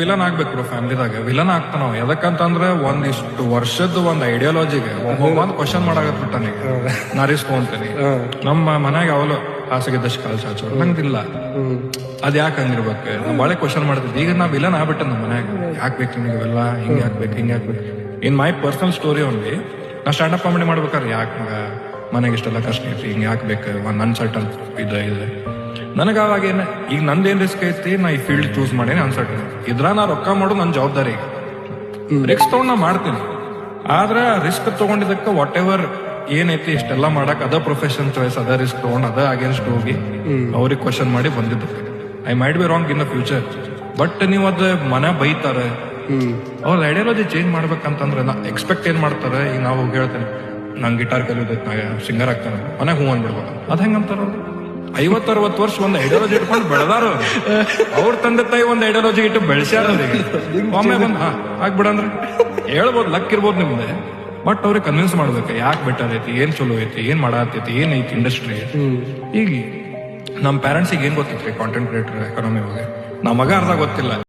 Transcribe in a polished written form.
Villain ಆಗ್ಬೇಕು ಫ್ಯಾಮಿಲಿದಾಗ villain ಆಗ್ತಾನ ಎದಕ್ಕಂತಂದ್ರ ಒಂದಿಷ್ಟು ವರ್ಷದ ಒಂದ್ ಐಡಿಯಾಲಜಿಗೆ ಒಂದ್ ಕ್ವಶನ್ ಮಾಡಾಕತ್ಬಿಟ್ಟಾನೆ ನಾ ರಿಸ್ಕ್ ಅಂತೀನಿ ನಮ್ಮ ಮನ್ಯಾಗ ಅವಲು ಹಾಸಿಗೆದಷ್ಟು ಕಾಲ್ ಚಾಚು ನಂಗಿಲ್ಲ ಅದ್ ಯಾಕೆ ಹಂಗಿರ್ಬೇಕು ನಾ ಬಾಳೆ ಕ್ವಶನ್ ಮಾಡ್ತಿದ್ದೆ. ಈಗ ನಾ ವಿಲನ್ ಆಗ್ಬಿಟ್ಟೆ ನಮ್ಮ ಮನ್ಯಾಗ ಯಾಕೆ ಬೇಕು ನಿಮಗೆ ಇವೆಲ್ಲ ಹಿಂಗೆ ಹಾಕ್ಬೇಕು ಹಿಂಗೆ ಹಾಕ್ಬೇಕು. ಇನ್ ಮೈ ಪರ್ಸನಲ್ ಸ್ಟೋರಿ ಓನ್ಲಿ ನಾ ಸ್ಟ್ಯಾಂಡ್ ಅಪ್ ಕಾಮಿಡಿ ಮಾಡ್ಬೇಕಾದ್ರೆ ಯಾಕೆ ಮನೆಗೆ ಇಷ್ಟೆಲ್ಲ ಕಷ್ಟ ಐತಿ ಹಿಂಗೆ ಹಾಕ್ಬೇಕು ಒಂದ್ ಅನ್ಸರ್ಟನ್ ಇದೆ ನನಗ ಅವಾಗ ಏನ ಈಗ ನಂದೇನ್ ರಿಸ್ಕ್ ಐತಿ ನಾ ಈ ಫೀಲ್ಡ್ ಚೂಸ್ ಮಾಡೇನಿ ಅನ್ಸರ್ಟನ್ ಇದ್ರ ನಾ ರೊಕ್ಕ ಮಾಡೋದು ನನ್ನ ಜವಾಬ್ದಾರಿ. ರಿಸ್ಕ್ ತಗೊಂಡ್ ನಾ ಮಾಡ್ತೀನಿ ಆದ್ರ ರಿಸ್ಕ್ ತಗೊಂಡಿದ್ದಕ್ಕ ವಾಟ್ ಎವರ್ ಏನೈತಿ ಇಷ್ಟೆಲ್ಲ ಮಾಡಕ್ ಅದ ಪ್ರೊಫೆಷನ್ ಚಾಯ್ಸ್ ಅದ ರಿಸ್ಕ್ ತಗೊಂಡ್ ಅದ ಅಗೇನ್ಸ್ಟ್ ಹೋಗಿ ಅವ್ರಿಗೆ ಕ್ವಶನ್ ಮಾಡಿ ಬಂದಿದ್ದ. I might be wrong in the future but ನೀವ್ ಅದ್ ಮನೆ ಬೈತಾರ ಅವ್ರ ಐಡಿಯಾಲಜಿ ಚೇಂಜ್ ಮಾಡ್ಬೇಕಂತಂದ್ರೆ ನಾ ಎಕ್ಸ್ಪೆಕ್ಟ್ ಏನ್ ಮಾಡ್ತಾರ ಈಗ ನಾವು ಹೋಗಿ ಹೇಳ್ತೇನೆ ನಂಗೆ ಗಿಟಾರ್ ಕಲಿಯೋದೈತಿ ನಾ ಸಿಂಗರ್ ಆಗ್ತಾನೆ ಮನೆಗೆ ಹೂ ಅಂದ್ಬಿಡ್ಬೇಕು ಅದ್ ಹೆಂಗಂತಾರ 50-60 ವರ್ಷ ಒಂದ್ ಐಡಿಯಾಲಜಿ ಇಟ್ಕೊಂಡು ಬೆಳೆದಾರ ಅವ್ರ ತಂದೆ ತಾಯಿ ಒಂದ್ ಐಡಿಯಾಲಜಿ ಇಟ್ಟು ಬೆಳೆಸ್ಯಾರ ಅವ್ರಿಗೆ ಒಮ್ಮೆ ಬಂದ್ ಆಗ್ಬಿಡಂದ್ರೆ ಹೇಳ್ಬೋದು ಲಕ್ ಇರ್ಬೋದು ನಿಮ್ದೆ ಬಟ್ ಅವ್ರಿಗೆ ಕನ್ವಿನ್ಸ್ ಮಾಡ್ಬೇಕು ಯಾಕೆ ಬೆಟರ್ ಐತಿ ಏನ್ ಚಲೋ ಐತಿ ಏನ್ ಮಾಡತ್ತೈತಿ ಏನ್ ಐತಿ ಇಂಡಸ್ಟ್ರಿ. ಈಗ ನಮ್ ಪೇರೆಂಟ್ಸಿಗೆ ಏನ್ ಗೊತ್ತೈತ್ರಿ ಕಾಂಟೆಂಟ್ ಕ್ರಿಯೇಟರ್ ಎಕಾನಮಿ ಬಗ್ಗೆ ನಮ್ಮ ಮಗ ಅರ್ಧ ಗೊತ್ತಿಲ್ಲ.